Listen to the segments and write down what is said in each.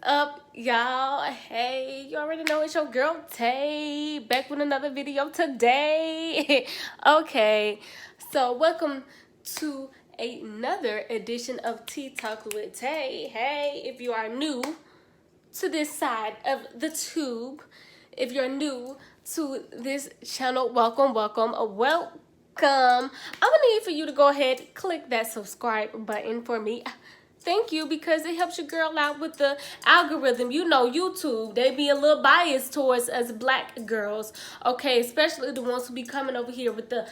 up, y'all? Hey, you already know it's your girl Tay, back with another video today. Okay, so welcome to another edition of Tea Talk with Tay. Hey, if you are new to this side of the tube, if you're new to this channel, welcome. I'm gonna need for you to go ahead, click that subscribe button for me. Thank you, because it helps your girl out with the algorithm. You know, YouTube, they be a little biased towards us black girls, okay? Especially the ones who be coming over here with the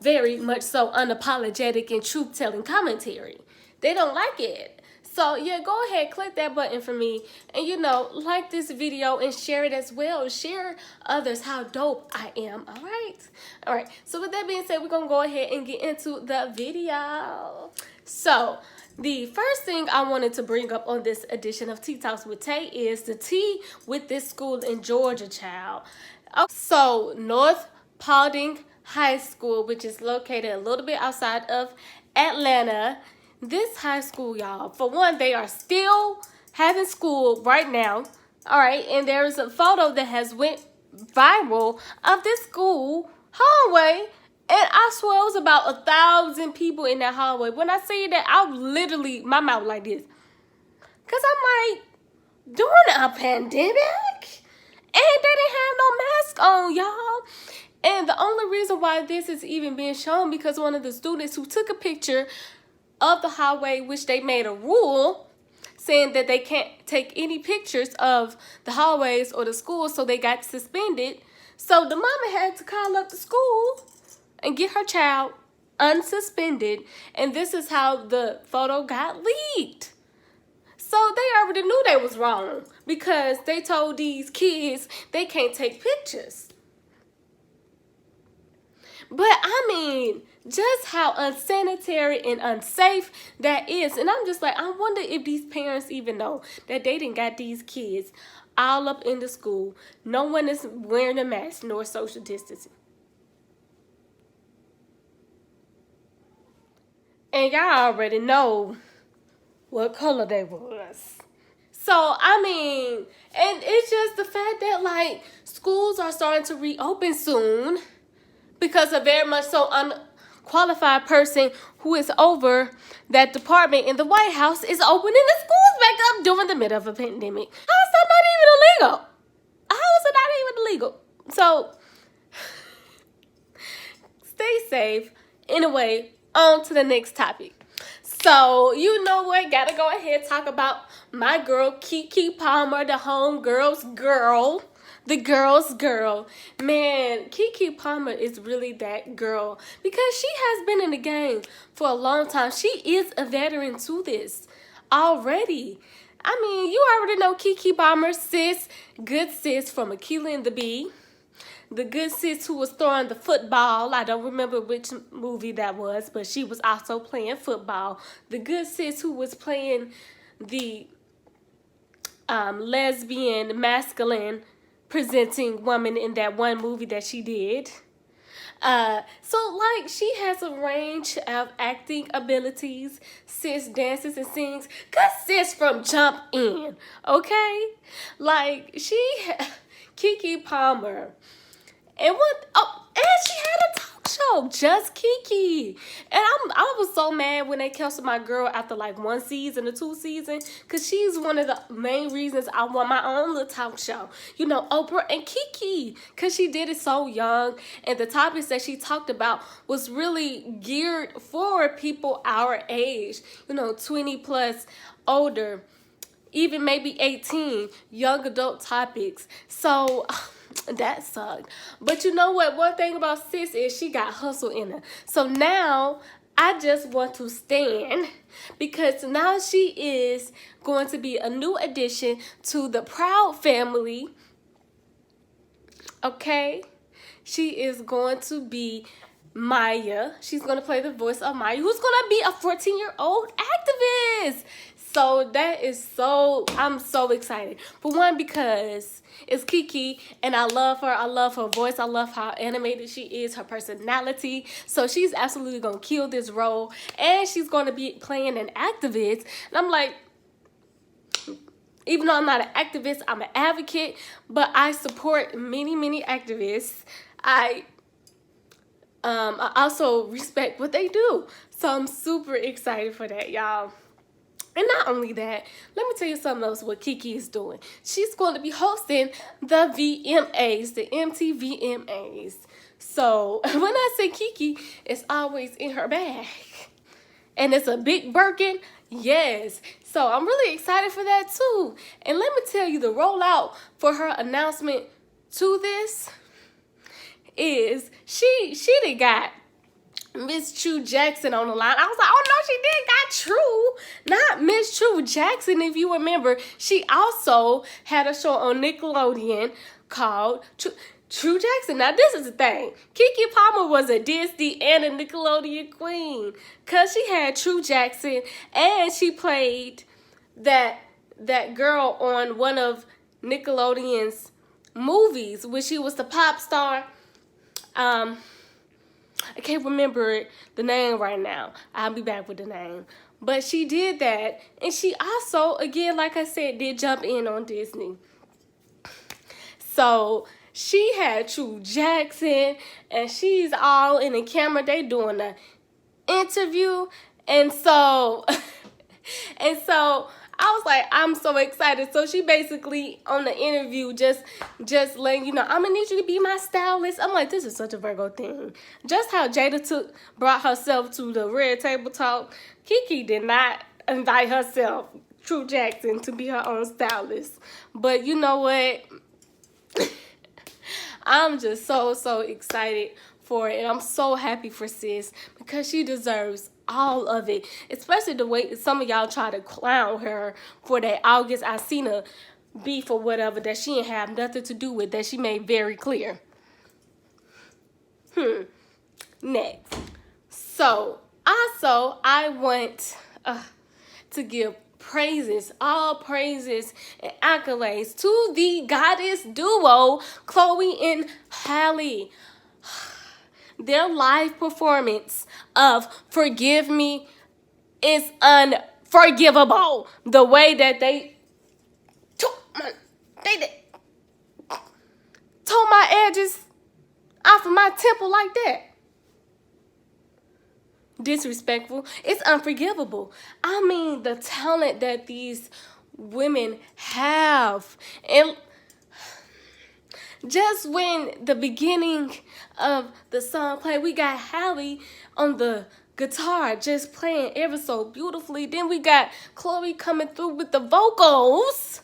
very much so unapologetic and truth-telling commentary. They don't like it. So, yeah, go ahead, click that button for me. And, you know, like this video and share it as well. Share others how dope I am, all right? All right, so with that being said, we're going to go ahead and get into the video. So, the first thing I wanted to bring up on this edition of Tea Talks with Tay is the tea with this school in Georgia, child. So, North Paulding High School, which is located a little bit outside of Atlanta. This high school, y'all, for one, they are still having school right now. All right, and there is a photo that has went viral of this school hallway. And I swear it was about 1,000 people in that hallway. When I say that, I literally, my mouth like this. Because I'm like, during a pandemic? And they didn't have no mask on, y'all. And the only reason why this is even being shown, because one of the students who took a picture of the hallway, which they made a rule, saying that they can't take any pictures of the hallways or the schools, so they got suspended. So the mama had to call up the school and get her child unsuspended, and this is how the photo got leaked. So they already knew they was wrong, because they told these kids they can't take pictures. But I mean, just how unsanitary and unsafe that is. And I'm just like, I wonder if these parents even know that they didn't got these kids all up in the school. No one is wearing a mask nor social distancing. And y'all already know what color they was. So, I mean, and it's just the fact that, like, schools are starting to reopen soon because a very much so unqualified person who is over that department in the White House is opening the schools back up during the middle of a pandemic. How is that not even illegal? How is it not even illegal? So, stay safe. Anyway, on to the next topic. So, you know what? Gotta go ahead and talk about my girl, Keke Palmer, the homegirl's girl. The girl's girl. Man, Keke Palmer is really that girl, because she has been in the game for a long time. She is a veteran to this already. I mean, you already know Keke Palmer, sis, good sis from Akilah and the Bee. The good sis who was throwing the football. I don't remember which movie that was, but she was also playing football. The good sis who was playing the lesbian, masculine presenting woman in that one movie that she did. So, like, she has a range of acting abilities. Sis dances and sings. Good sis from Jump In, okay? Like, Keke Palmer. And and she had a talk show, Just Keke. And I was so mad when they canceled my girl after like 1 season or 2 seasons, because she's one of the main reasons I want my own little talk show. You know, Oprah and Keke, because she did it so young, and the topics that she talked about was really geared for people our age, you know, 20 plus, older, even maybe 18, young adult topics. So that sucked. But you know what? One thing about sis is she got hustle in her. So now I just want to stand, because now she is going to be a new addition to the Proud family. Okay? She is going to be Maya. She's going to play the voice of Maya, who's going to be a 14-year-old activist. So that is I'm so excited. For one, because it's Keke, and I love her. I love her voice. I love how animated she is, her personality. So she's absolutely going to kill this role. And she's going to be playing an activist. And I'm like, Even though I'm not an activist, I'm an advocate, but I support many activists. I also respect what they do. So I'm super excited for that, y'all. And not only that, let me tell you something else what Keke is doing. She's going to be hosting the VMAs, the MTVMAs. So when I say Keke, it's always in her bag. And it's a big Birkin, yes. So I'm really excited for that too. And let me tell you, the rollout for her announcement to this is she done got Miss True Jackson on the line. I was like, oh no, she did got True, not Miss True Jackson. If you remember, she also had a show on Nickelodeon called True Jackson. Now this is the thing. Keke Palmer was a Disney and a Nickelodeon queen, cause she had True Jackson and she played that girl on one of Nickelodeon's movies when she was the pop star. I can't remember the name right now. I'll be back with the name. But she did that. And she also, again, like I said, did jump in on Disney. So she had True Jackson. And she's all in the camera. They doing the interview. And so, I was like, I'm so excited. So she basically on the interview just letting you know, I'm gonna need you to be my stylist. I'm like, this is such a Virgo thing. Just how Jada brought herself to the Red Table Talk, Keke did not invite herself, True Jackson, to be her own stylist. But you know what? I'm just so excited for it. And I'm so happy for sis because she deserves all of it, especially the way some of y'all try to clown her for that August I seen her beef or whatever that she didn't have nothing to do with, that she made very clear. Next. So, also, I want to give praises, all praises and accolades to the goddess duo, Chloe and Halle. Their live performance of Forgive Me is unforgivable. The way that they tore my edges off of my temple like that. Disrespectful. It's unforgivable. I mean, the talent that these women have. And just when the beginning of the song played, we got Halle on the guitar just playing ever so beautifully. Then we got Chloe coming through with the vocals.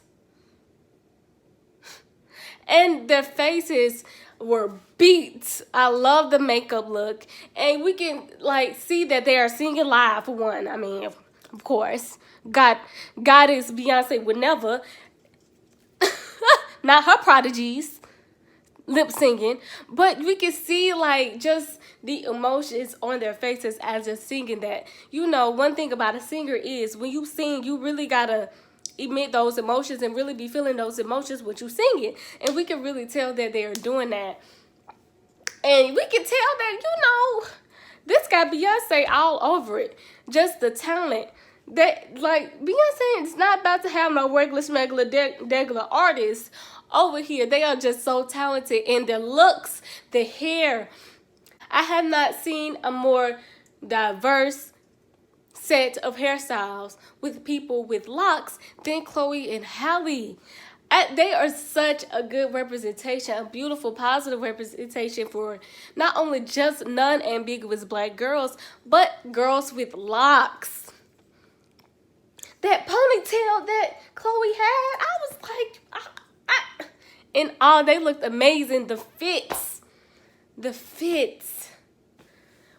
And their faces were beat. I love the makeup look. And we can like see that they are singing live for one. I mean, of course, Goddess Beyonce would never, not her prodigies, lip singing, but we can see like just the emotions on their faces as they're singing that. You know, one thing about a singer is when you sing, you really gotta emit those emotions and really be feeling those emotions when you sing it. And we can really tell that they are doing that. And we can tell that, you know, this got Beyonce all over it. Just the talent. That, like, Beyonce is not about to have no regular artists over here. They are just so talented in their looks, the hair. I have not seen a more diverse set of hairstyles with people with locks than Chloe and Halle. They are such a good representation, a beautiful, positive representation for not only just non-ambiguous black girls, but girls with locks. That ponytail that Chloe had, I was like, and all they looked amazing. The fits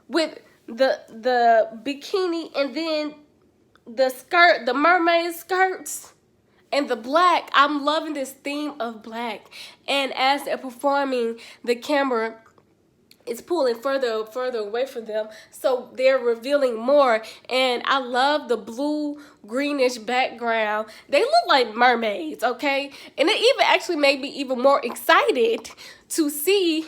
with the bikini and then the skirt, the mermaid skirts and the black. I'm loving this theme of black. And as they're performing, the camera is pulling further and further away from them, so they're revealing more. And I love the blue greenish background. They look like mermaids, okay? And it even actually made me even more excited to see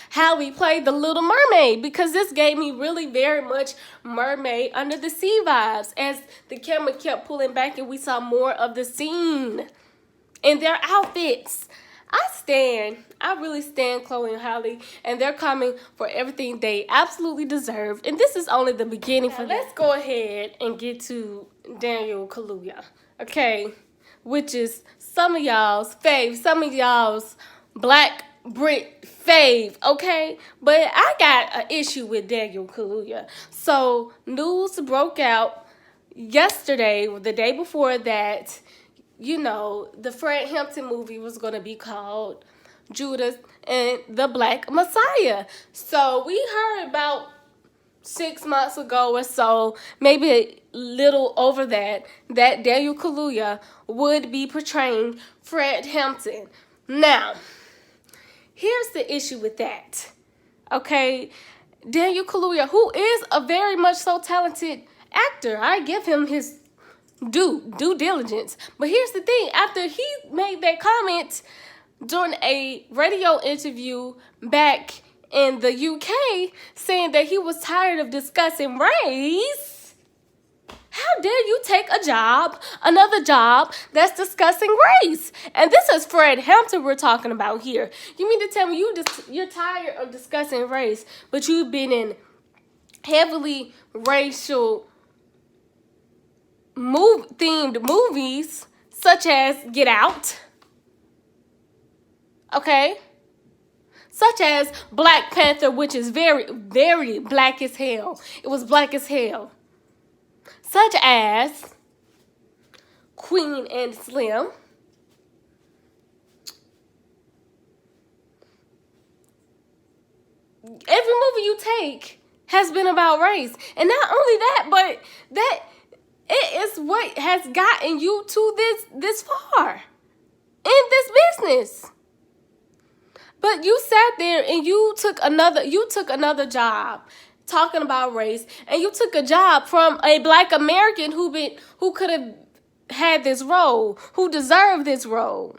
how we played the Little Mermaid, because this gave me really very much Mermaid Under the Sea vibes as the camera kept pulling back and we saw more of the scene. in their outfits. I really stand ChloexHalle, and they're coming for everything they absolutely deserve. And this is only the beginning for them. Let's go ahead and get to Daniel Kaluuya, okay? Which is some of y'all's fave, some of y'all's black Brit fave, okay? But I got an issue with Daniel Kaluuya. So news broke out yesterday, the day before that, you know, the Fred Hampton movie was going to be called Judas and the Black Messiah. So we heard about 6 months ago or so, maybe a little over that Daniel Kaluuya would be portraying Fred Hampton. Now, here's the issue with that, okay? Daniel Kaluuya, who is a very much so talented actor, I give him his due diligence. But here's the thing, after he made that comment during a radio interview back in the UK saying that he was tired of discussing race, how dare you take another job that's discussing race? And this is Fred Hampton we're talking about here. You mean to tell me you're tired of discussing race, but you've been in heavily racial themed movies such as Get Out, okay, such as Black Panther, which is very, very black as hell. It was black as hell. Such as Queen and Slim. Every movie you take has been about race. And not only that, but that it is what has gotten you to this far in this business. But you sat there and you took another job talking about race, and you took a job from a Black American who could have had this role, who deserved this role.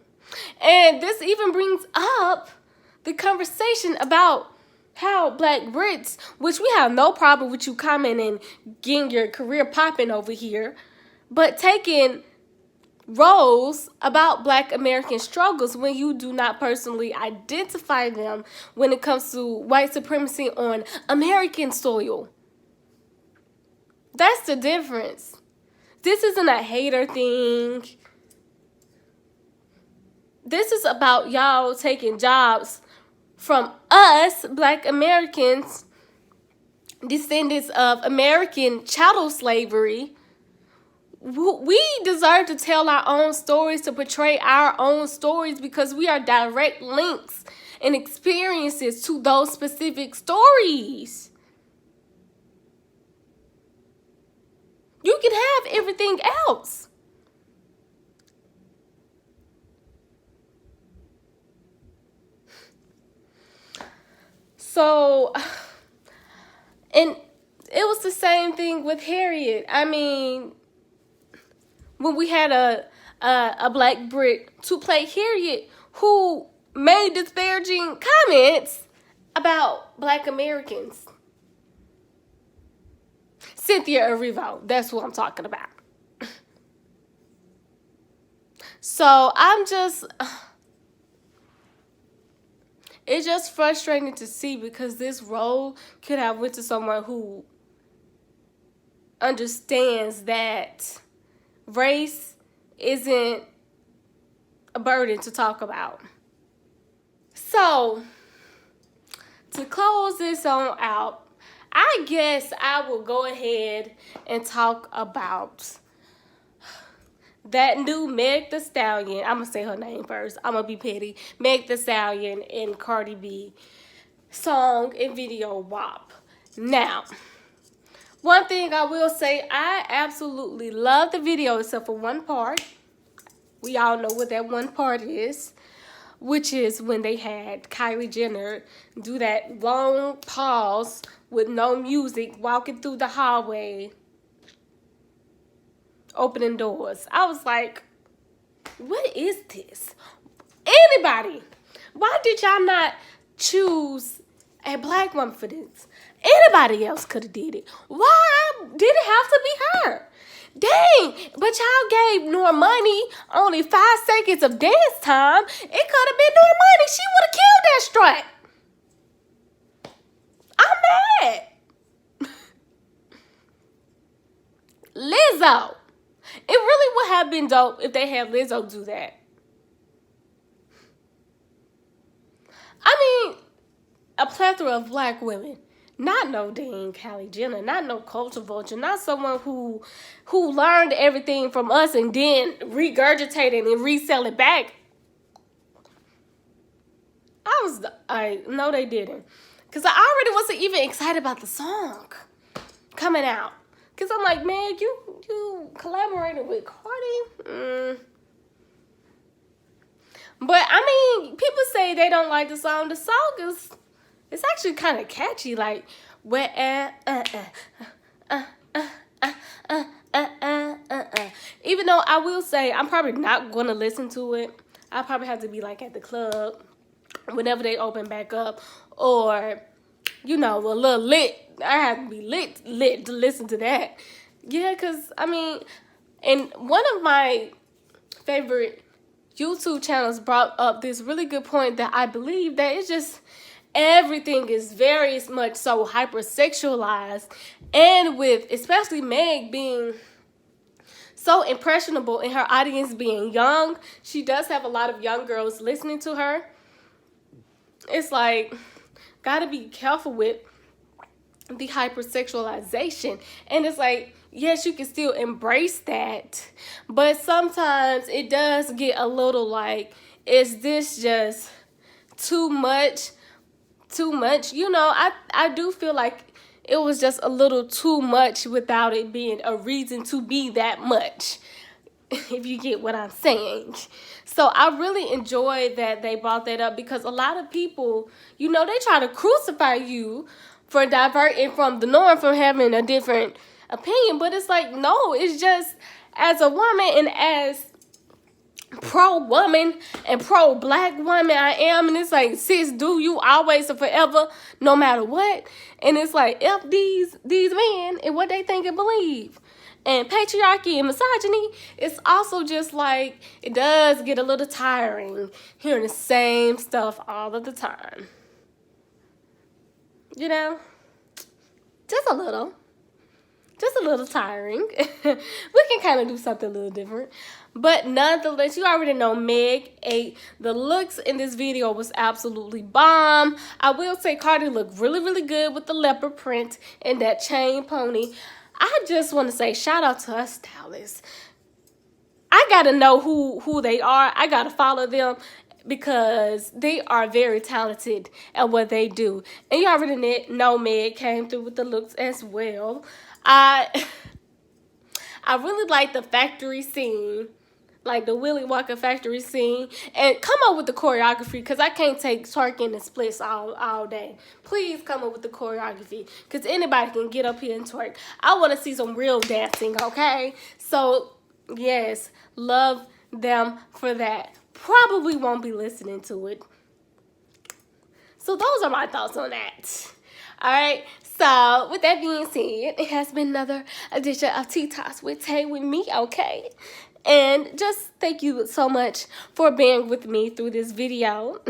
And this even brings up the conversation about how Black Brits, which we have no problem with you coming and getting your career popping over here, but taking roles about Black American struggles when you do not personally identify them when it comes to white supremacy on American soil. That's the difference. This isn't a hater thing. This is about y'all taking jobs from us, Black Americans, descendants of American chattel slavery. We deserve to tell our own stories, to portray our own stories, because we are direct links and experiences to those specific stories. You can have everything else. So, and it was the same thing with Harriet. I mean, when we had a Black Brit to play Harriet who made disparaging comments about Black Americans. Cynthia Erivo, that's who I'm talking about. So it's just frustrating to see, because this role could have went to someone who understands that race isn't a burden to talk about. So, to close this on out, I guess I will go ahead and talk about that new Meg Thee Stallion. I'm going to say her name first. I'm going to be petty. Meg Thee Stallion and Cardi B song and video WAP. Now, one thing I will say, I absolutely love the video except for one part. We all know what that one part is, which is when they had Kylie Jenner do that long pause with no music, walking through the hallway, opening doors. I was like, what is this? Anybody, why did y'all not choose a black woman for this. Anybody else could have did it. Why did it have to be her? Dang, but y'all gave Normani only 5 seconds of dance time. It could have been Normani. She would have killed that strike. I'm mad. Lizzo. It really would have been dope if they had Lizzo do that. I mean, a plethora of black women. Not no dang Kylie Jenner, not no culture vulture, not someone who learned everything from us and then regurgitated and resell it back. No, they didn't. Because I already wasn't even excited about the song coming out. Because I'm like, man, you collaborated with Cardi? But, I mean, people say they don't like the song. The song is... It's actually kind of catchy, like even though I will say I'm probably not gonna listen to it. I'll probably have to be like at the club whenever they open back up, or you know, a little lit. I have to be lit to listen to that. Yeah, cause I mean, and one of my favorite YouTube channels brought up this really good point that I believe that it's just. Everything is very much so hypersexualized, and with especially Meg being so impressionable and her audience being young, she does have a lot of young girls listening to her. It's like, gotta be careful with the hypersexualization. And it's like, yes, you can still embrace that, but sometimes it does get a little like, is this just too much? You know, I do feel like it was just a little too much without it being a reason to be that much, if you get what I'm saying. So I really enjoyed that they brought that up, because a lot of people, you know, they try to crucify you for diverting from the norm, from having a different opinion. But it's like, no, it's just as a woman and as pro-woman and pro-black woman I am, and it's like, sis, do you always and forever, no matter what. And it's like, if these men and what they think and believe, and patriarchy and misogyny, it's also just like, it does get a little tiring hearing the same stuff all of the time, you know, just a little tiring. We can kind of do something a little different. But nonetheless, you already know Meg ate. The looks in this video was absolutely bomb. I will say Cardi looked really, really good with the leopard print and that chain pony. I just want to say shout out to us stylists. I got to know who they are. I got to follow them, because they are very talented at what they do. And you already know Meg came through with the looks as well. I really like the factory scene, like the Willy Wonka factory scene, and come up with the choreography, because I can't take twerking and splits all day. Please come up with the choreography, because anybody can get up here and twerk. I want to see some real dancing, okay? So, yes, love them for that. Probably won't be listening to it. So those are my thoughts on that. All right. So with that being said, it has been another edition of Tea Talks with Tay with me, okay? And just thank you so much for being with me through this video.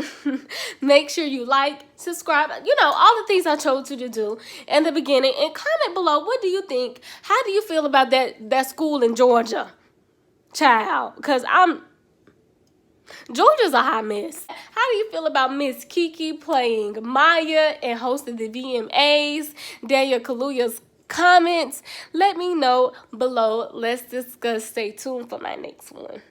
Make sure you like, subscribe, you know, all the things I told you to do in the beginning. And comment below, what do you think? How do you feel about that school in Georgia? Child, because Georgia's a hot mess. How do you feel about Miss Keke playing Maya and hosting the VMAs? Daniel Kaluuya's comments. Let me know below. Let's discuss. Stay tuned for my next one.